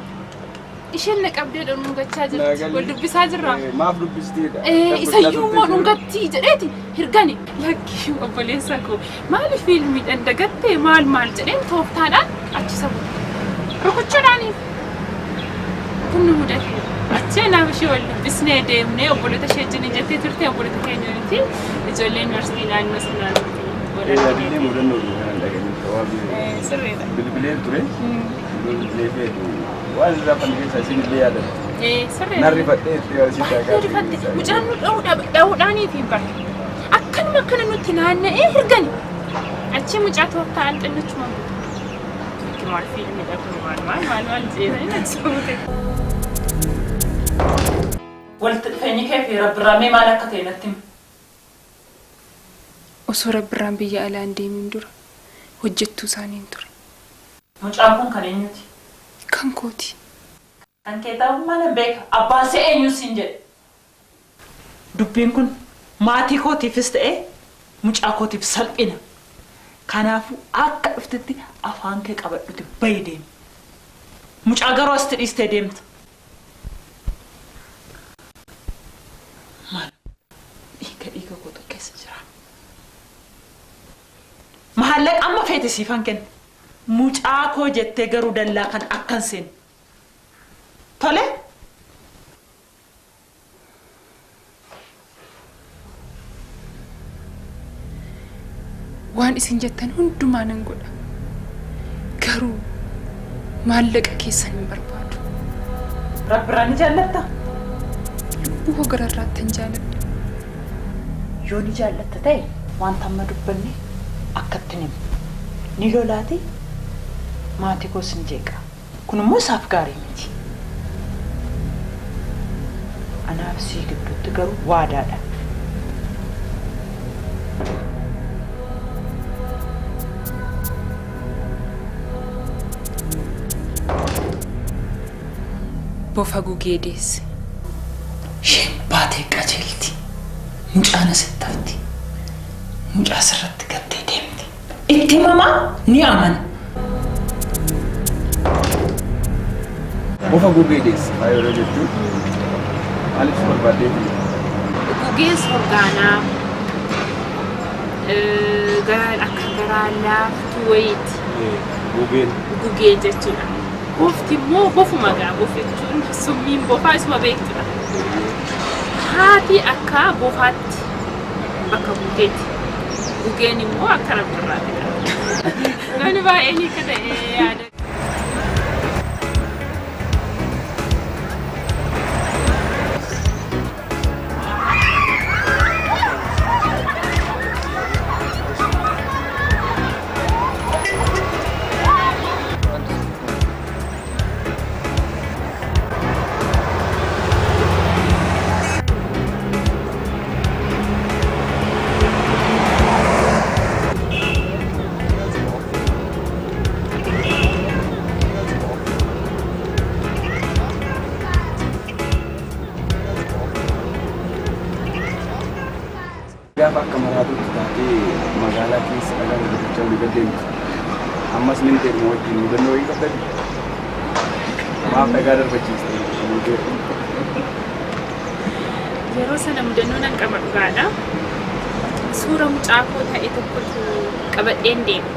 Isheen na qabdee dhungachaa jirti. Wal dubbisaa jirra. Maaf dubbisteedha. Isayyuumoo dhungatti jedheeti hirgani. Lakkii obboleessa koo maaliif fiilmiidhaan dagattee maal jedheen tooftaadhaan achisa bu'e. Rukuchuudhaaniif. Kun nu mudate. Achii naaf ishee wal dubbisnee deemnee obboloota ishee wajjin jettee turte obboloota keenya walitti ijoollee yuunivarsiitii naannoo sanaatti Bilbilee mudannoo kan dhageenye sirriidha. Bilbileen ture. Bilbilee feetu waan irraa kan keessaa isin illee yaadatu. Sirriidha. Narri fadhee itti garsiisaa Narri mucaan nu dha'uudhaaniif hin barre. Akkanuma akkana nutti naanna'ee hirgani. Achii mucaa tooftaan xinnachuma bu'u. Maal fiilmiidha kun maal jeesan achi walitti dhufeenyi kee fi rabbirraamee maal akka ta'e natti himi. Osoo rabbirraan biyya alaa hin deemin dura hojjettuu isaaniin ture. Mucaan kun kan eenyuti? Kan kooti. Kan kee ta'uu maal beeka? Abbaan see eenyu siin jedhe? Dubbiin kun maatii kootiifis ta'ee mucaa kootiif salphina. Kanaafuu akka dhuftetti afaan kee qabadhuti bayi deemi. Mucaa garuu asitti dhiistee deemta. Maal? Dhiiga kootu keessa jira. Maallaqa amma feete siifan kenna. Mucaa koo jettee garuu dallaa kan akkan seenu. Tole? Waan isin jettan hundumaa nan godha. Garuu maallaqa keessan hin barbaadu. Rabbiraan ni jaallatta? Lubbuu gararraatti hin jaalladhu. Yoo ni jaallatta ta'e wanta amma dubbanne akkatti himu. Ni lolaati maatii koos hin jeeqa. Kun immoo isaaf gaarii miti. Anaaf sii gidduutti garuu waadaadha. Bofa gugee deesse. Isheen baatee qajeelti. Mucaan asitti hafti. Mucaa asirratti gattee deemti. Itti himamaa ni amana. Bofa gugee deesse. Yeroo jechuun maaliif barbaaddeeti? Gugeen sorgaanaa akka garaa laaftuu wayiiti. Gugeen jechuudha. Bofti immoo bofuma gaa bofechuun summiin bofaa isuma beektudha. Haati akka bofaatti bakka gugeeti. Gugeen immoo akka rabbirraatidha. Namni baay'ee hiika ta'ee yaada. Gaafa akka maraatutti taatee magaalaa keessa dhagaan guddicha olii gad deemti. Ammas mintee dhuma wajjin mudannoo wayii qabdati. maaf dhagaa darbachiiste yeroo sana mudannoo nan qaba dhugaadha. Suura mucaa koo ta'e tokkotu qabadheen deema.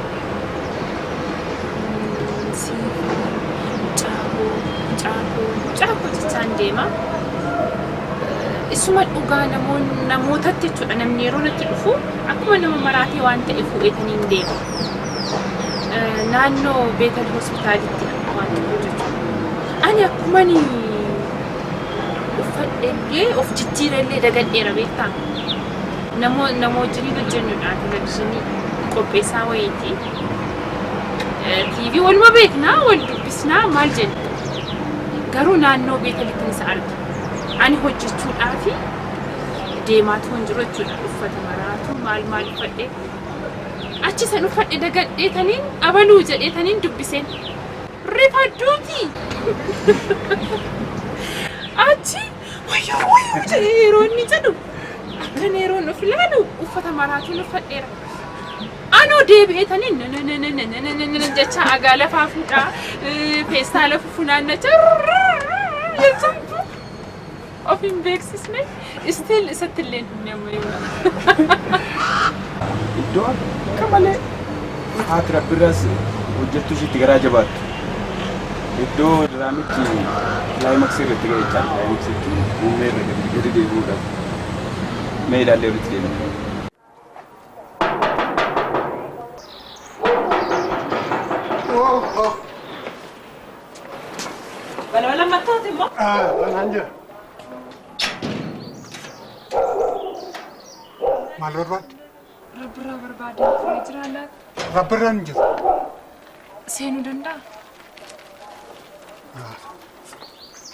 Mucaa koo jechaan deema. Isuma dhugaa namootatti jechuudha. Namni yeroo natti dhufu akkuma nama maraatee waan ta'e fuudhetanii hin deemu. Naannoo Beetel hospitaalitti waan ta'u jechuudha. Ani akkumani uffadhee of jijjiirallee dagadheera beektaa. Nama wajjin hojjennudha televizyiinii qopheessaa wayiiti. TV waluma beeknaa wal dubbisnaa maal jenna. Garuu naannoo Beetelitti isa arge. Ani hojjechuudhaafi deemaatu hin jiru jechuudha. Uffata maraatu maal uffadhee. Achi san uffadhe dagadheetaniin abaluu jedheetaniin dubbiseen. Rifadduuti. Achi wayyoo jedhee yeroo inni jedhu. Akkan yeroon of ilaalu uffata maraatuun uffadheera. Anoo deebi'eetaniin jecha agaala faafuudhaa feestaala funaannachaa jettantu of hin beeksisne istiil isatti illee hin nammayuu. Iddoo akka malee haati rabbirraas hojjettu ishiitti garaa jabaattu. Iddoo diraamichi kilaayimaksii irratti ga'e jechaa kilaayimaksiitti uumee irra gadi deebi'uudhaaf. Meedhaan leerutti deemne. Balbala mattaati immoo? Banaan jira. Maal barbaadde? Rabbirraa barbaadee furii jira laata? Rabbirraan hin jiru. Seenuu danda'a?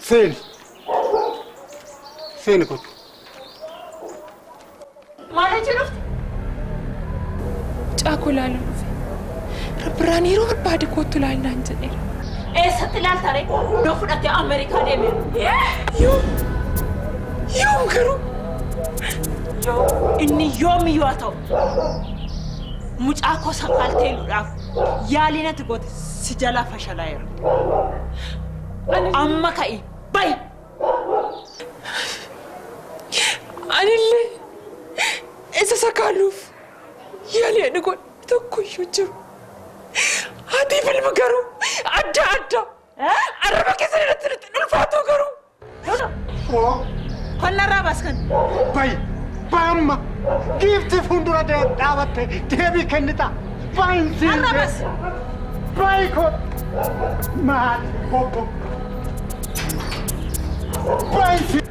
Seeni. Seeni kottu. Maal jedhu? Caakoo laaluu dhufe. Rabbirraan yeroo barbaade kootu laallaan jedheera. Eessatti ilaaltare? Yoo fudhattee Ameerikaa deemeera. Yoom garuu? Inni yoomiyyuu haa ta'u. Mucaa koo saffaaltee iluudhaaf yaalii natti goote si jalaa fashalaa'eera. Amma ka'i bayi. Anillee isa sakaaluuf yaalii ani godhe tokkoyyuu jiru. Haati filma garuu adda. Arraba keessa irratti ulfaatoo garuu. Konnarraa baaskan. Bayi. Bamma. Giifti fuuldura dhaabatte deebii kennita. Bayin siin. Arrabas. Bayi koo. Maal bobbo. Bayin siin.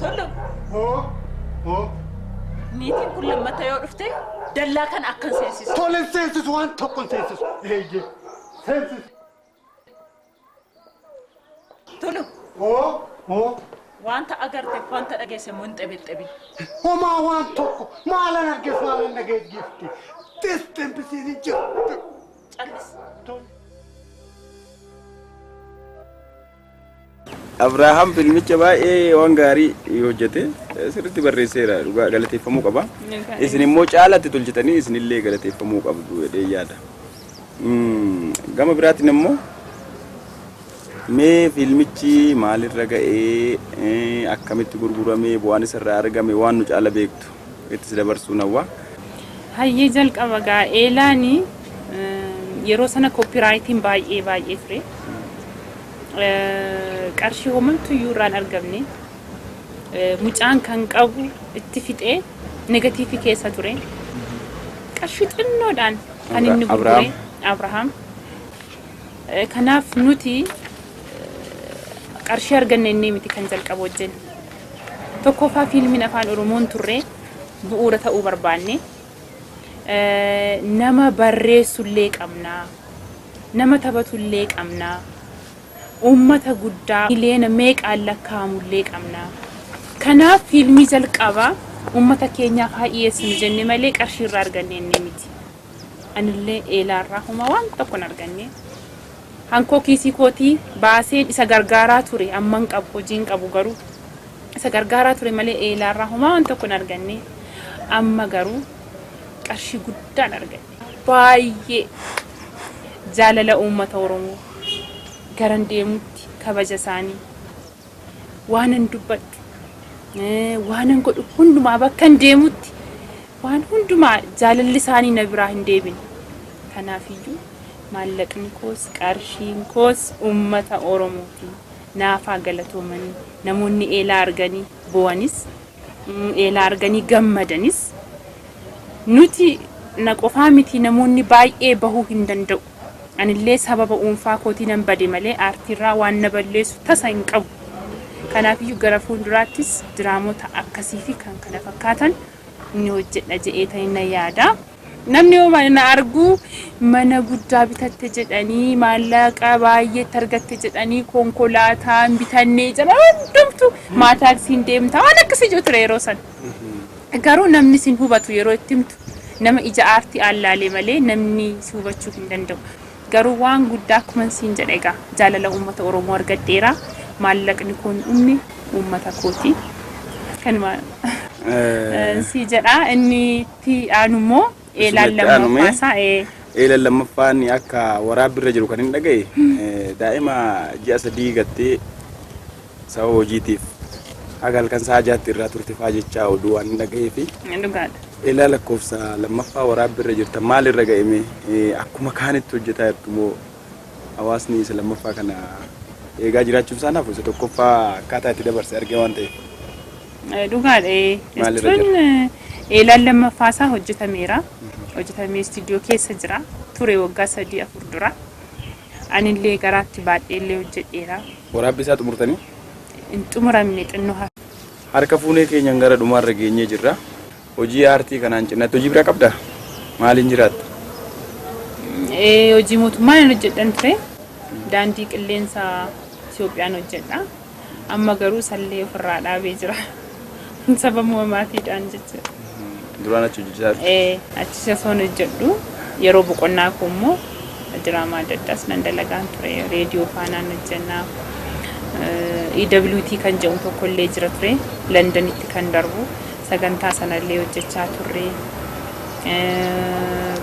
Tollo. Oo. Niitiin kun lammata yoo dhufte dallaa kan akkan seensisu. Toleen seensisu waan tokkoon seensisu. Eeyyee. Seensisu. Tollo. Oo. Wanta agarte wanta dhageesse mun xebi. Homaa waan tokko maalan argees maalan dhagee gifti. Testempisiin jirtu. Callis. Abrahaam filmicha baay'ee waan gaarii hojjete sirriitti barreesseera dhugaa galateeffamuu qaba. Isin immoo caalatti tolchitanii isinillee galateeffamuu qabdu jedhee yaada. Gama biraatiin immoo mee filmichi maalirra ga'ee akkamitti gurguramee bu'aan isarraa argame waan nu caala beektu itti dabarsuun hawwa. Hayyee jalqaba gaa eelaani yeroo sana koopiraayitiin baay'ee ture. Qarshii hoomamtu yuuraan argamne mucaan kan qabu itti fixee negatiivii keessa ture. Qarshii xinnoodhaan kan inni gurgure Abrahaam. Kanaaf nuti qarshii arganne inni miti kan jalqaba wajjin. Tokkoffaa fiilmiin afaan Oromoon turre bu'uura ta'uu barbaanne. Nama barreessullee qabnaa. Nama taphatullee qabnaa. Uummata guddaa miliyoona meeqaan lakkaa'amullee qabnaa. Kanaaf fiilmii jalqabaa uummata keenyaaf haa dhiyeessinu jenne malee qarshii irraa arganne inni miti. Anillee eelaarraa homa waan tokko hin arganne. Hankoo kiisii kootii baaseen isa gargaaraa ture amman qabu hojiin qabu garuu isa gargaaraa ture malee eelaarraa homa waan tokko hin arganne. Amma garuu qarshii guddaan arganne. baay'ee jaalala uummata Oromoo garan deemutti kabaja isaanii waanan dubbadhu waanan godhu hundumaa bakka deemutti waan hundumaa jaalalli isaanii na biraa hin deebine. Kanaafiyyuu maallaqni koos qarshiin koos uummata Oromootiin naafaa galatoomanii namoonni eelaa arganii bo'anis eelaa arganii gammadanis nuti na qofaa miti namoonni baay'ee bahuu hin danda'u. Anillee sababa dhuunfaa kootii nan bade malee aartiirraa waan na balleessu tasa hin qabu. Kanaafiyyuu gara fuulduraattis diraamota akkasii fi kan kana fakkaatan ni hojjedha jedhee ta'in na yaada. Namni yoo na argu mana guddaa bitatte jedhanii maallaqa baay'eetti argatte jedhanii konkolaataa bitannee jira hundumtu maataaksiin deemta waan akkasii jiru ture yeroo san. Garuu namni sin hubatu yeroo itti himtu nama ija aartii allaalee malee namni si hubachuu hin danda'u. Garuu waan guddaa akkuma siin jedhe egaa jaalala uummata Oromoo argadheera. Maallaqni kun ummi uummata kooti. Kanuma si jedha inni itti aanummoo eelaan lammaffaasaa eelaan lammaffaan akka waraabbiirra jiru kan hin dhagaye daa'ima ji'a 3 gattee sababa hojiitiif haga halkan sa'a 6tti irraa turte faa jechaa oduu waan hin dhagayeefi eelaa lakkoofsa lammaffaa waraabbiirra jirta maal irra ga'ime akkuma kaanitti hojjetaa jirtu moo hawaasni isa lammaffaa kana eegaa jiraachuun isaa naaf isa tokkoffaa akkaataa itti dabarse argee waan ta'eef. Dhugaadha. Jechuun eelaan lammaffaasaa hojjetameera. Hojjetamee istiidiyoo keessa jira. Ture waggaa 3-4 dura. Anillee garaatti baadheellee hojjedheera. Waraabbii isaa xumurtanii? Hin xumuramne xinnoo hafe. Harka fuunee keenyan gara dhumaarra geenyee jirra. Hojii aartii kanaan cinatti hojii biraa qabdaa? Maaliin jiraatta? Hojii mootummaan hojjedhan ture. Daandii qilleensa Itoophiyaan hojjedha. Amma garuu sallee ofirraa dhaabee jira. Sababa uumaatiidhaan jechuudha. Duraan achi hojjetaa? Achi soon hojjedhu. Yeroo boqonnaa koo immoo diraamaa adda addaas nan dalagaan ture. Reediyoo faanaan hojjennaa. EWT kan jedhamu tokkollee jira ture. Londanitti kan darbu. Sagantaa sanallee hojjechaa turre.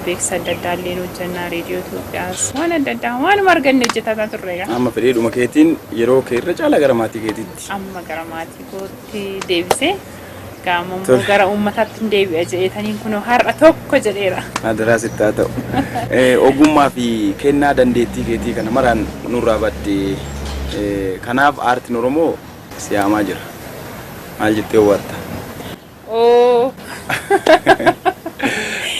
Beeksisa adda addaallee hojjennaa reediyoo Itoophiyaas waan adda addaa waanuma arganne hojjetaa turre. Amma fedheedhuma keetiin yeroo kee irra caalaa gara maatii keetiitti? Amma gara maatii kootti deebisee gaamammoo gara uummataatti deebi'a jedheetaniin kun har'a tokko jedheera. Adaraa sitti haa ta'u. Ogummaa fi kennaa dandeettii keetii kana maraan nurraa baddee kanaaf aartiin Oromoo siyaamaa jira. Maal jettee hawwatta?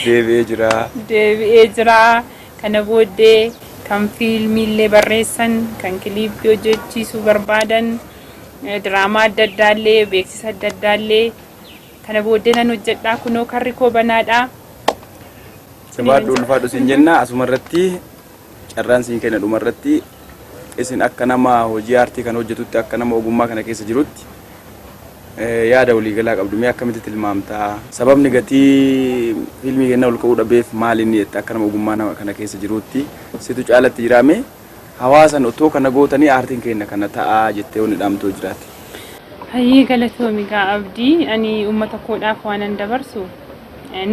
Deebi'ee jira. Kana booddee kan fiilmiillee barreessan, kan kiliippii hojjechiisuu barbaadan, diraamaa adda addaallee, beeksisa adda addaallee kana booddee nan hojjedhaa kunoo karri koo banaadha. Sabaadhu ulfaadhu siin jenna asumarratti carraan siin kenna dhumarratti isin akka nama hojii aartii kan hojjetutti akka nama ogummaa kana keessa jirutti yaada waliigalaa qabdu mee akkamitti tilmaamtaa sababni gatii fiilmii kenna ol ka'uu dhabeef maal inni jette akka nama ogummaa nama kana keessa jirutti situ caalatti jiraame hawaasan otoo kana gootanii aartiin kenna kana ta'aa jettee onni dhaamtoo jiraate. Hayyee galatoomi gaa abdii ani uummata koodhaaf waanan dabarsu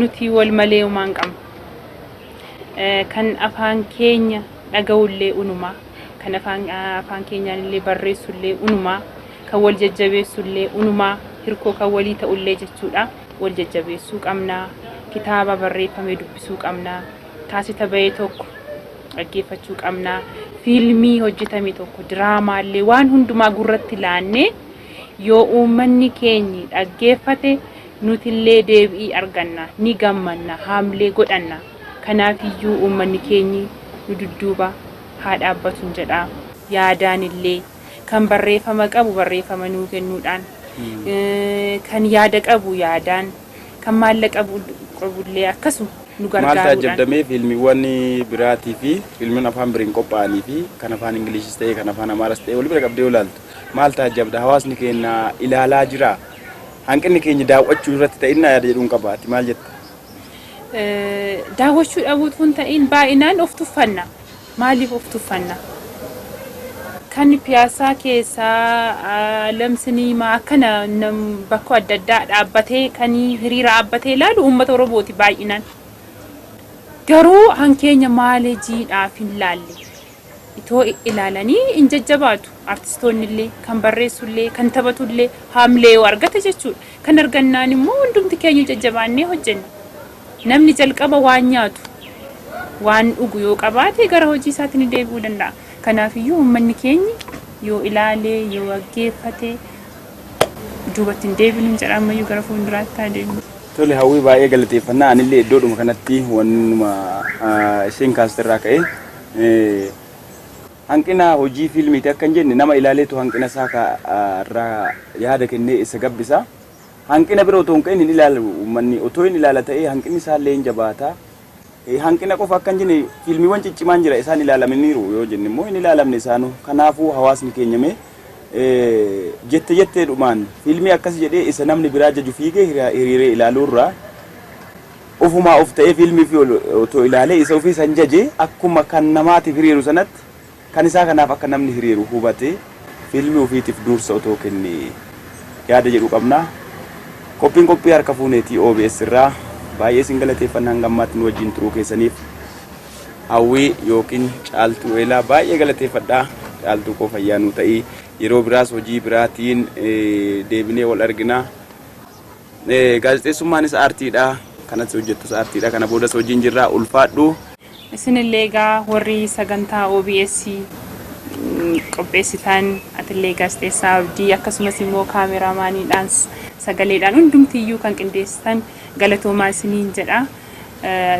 nuti wal malee uumaan qabna. Kan afaan keenya dhaga'ullee unumaa kan afaan keenyaallee barreessullee unumaa kan wal jajjabeessullee unumaa hirkoo kan walii ta'ullee jechuudha. Wal jajjabeessuu qabnaa kitaaba barreeffamee dubbisuu qabnaa kaasita bahee tokko dhaggeeffachuu qabnaa fiilmii hojjetame tokko diraamaallee waan hundumaa gurratti laannee yoo uummanni keenya dhaggeeffate nutillee deebii arganna ni gammanna haamlee godhanna. Kanaafiyyuu uummanni keenya nu dudduuba haa dhaabbatu jedha. Yaadaan illee kan barreeffama qabu barreeffama nuu kennuudhaan kan yaada qabu yaadaan kan maallaqa qabullee akkasuma nu gargaaruudhaan. Maal taajjabdamee fiilmiiwwan biraatii fi fiilmiin afaan biriin qophaa'anii fi kan afaan Ingilishis ta'e kan afaan Amaaras ta'e wal bira qabdee ilaaltu maal taajjabda hawaasni keenya ilaalaa jira hanqinni keenya daawwachuu irratti ta'innaa yaada jedhuun qabaati maal jetta? Daawwachuu dhabuutuun ta'in baay'inaan of tuffanna. Maaliif of tuffanna? Kan piyaasaa keessaa lamsiniimaa akkana bakka adda addaa dhaabbatee kan hiriira dhaabbatee ilaalu uummata Oromooti baay'inaan. garuu hankeenya maalee jiidhaaf hin laalle itoo ilaalanii hin jajjabaatu artistoonni illee kan barreessu illee kan taphatu illee haamlee argata jechuudha. Kan argannaan immoo hundumti keenya jajjabaannee hojjenna. Namni jalqaba waan nyaatu waan dhugu yoo qabaate gara hojii isaatiin deebi'uu danda'a. Kanaafiyyuu uummanni keenya yoo ilaalee yoo dhaggeeffate duubatti hin deebinu jedhamayyuu gara fuulduraatti adeemu. Tole hawwii baay'ee galateeffannaa anillee iddoodhuma kanatti wannuma isheen kaasirraa ka'ee hanqina hojii fiilmiiti akka hin jenne nama ilaaleetu hanqina isaa irraa yaada kennee isa gabbisa. Hanqina biroo otoo hin ka'in hin ilaalu uummanni otoo hin ilaala ta'ee hanqinni isaallee hin jabaata. Hanqina qofa akka hin jenne fiilmiiwwan ciccimaan jira isaan ilaalamaniiru yoo jenne immoo hin ilaalamne isaanuu. Kanaafuu hawaasni keenyame jettee dhumaan fiilmii akkas jedhee isa namni biraa jaju fiigee hiriiree ilaaluurraa ofumaa of ta'ee fiilmii fi otoo ilaalee isa ofii san jaje akkuma kan namaatiif hiriiru sanatti kan isaa kanaaf akka namni hiriiru hubatee fiilmii ofiitiif dursa otoo kenne yaada jedhu qabna. Qophiin qophii harka fuuneetii OBS irraa baay'ee sin galateeffannaa hangammaatti wajjin turuu keessaniif hawwii yookiin caaltuu eelaa baay'ee galateeffadhaa. Caaltuu koo fayyaanuu ta'ii yeroo biraas hojii biraatiin deebinee wal argina. Gaazexeessummaanis aartiidha. Kanas hojjettus aartiidha. Kana boodas hojiin jirraa ulfaadhu. Isinillee egaa warri sagantaa OBS qopheessitan atillee gaazexeessaa Abdii akkasumas immoo kaameraamaaniidhaan sagaleedhaan hundumtiyyuu kan qindeessitan galatoomaa isiniin jedha.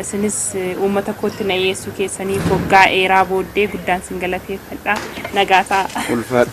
Isinis uummata kootti na dhiyeessuu keessaniif waggaa dheeraa booddee guddaan sin galateeffadha. Nagaasaa. Ulfaadhu.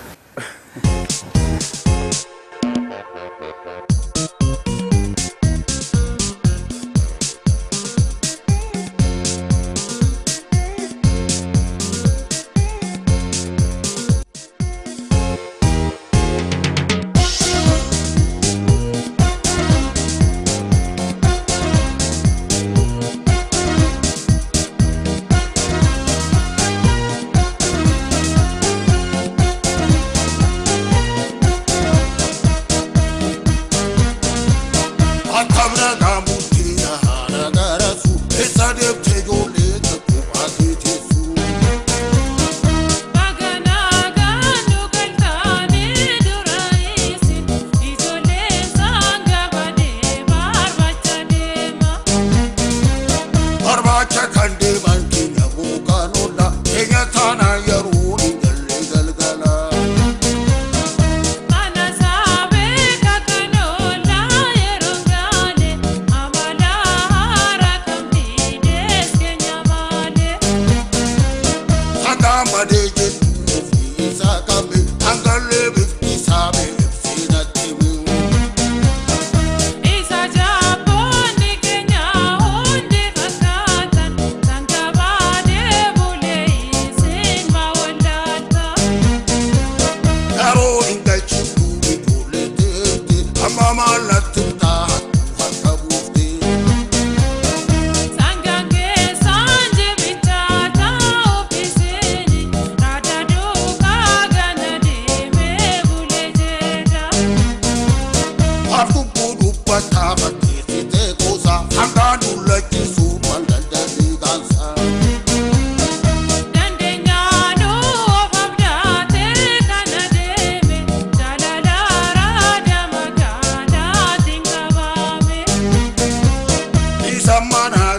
Samana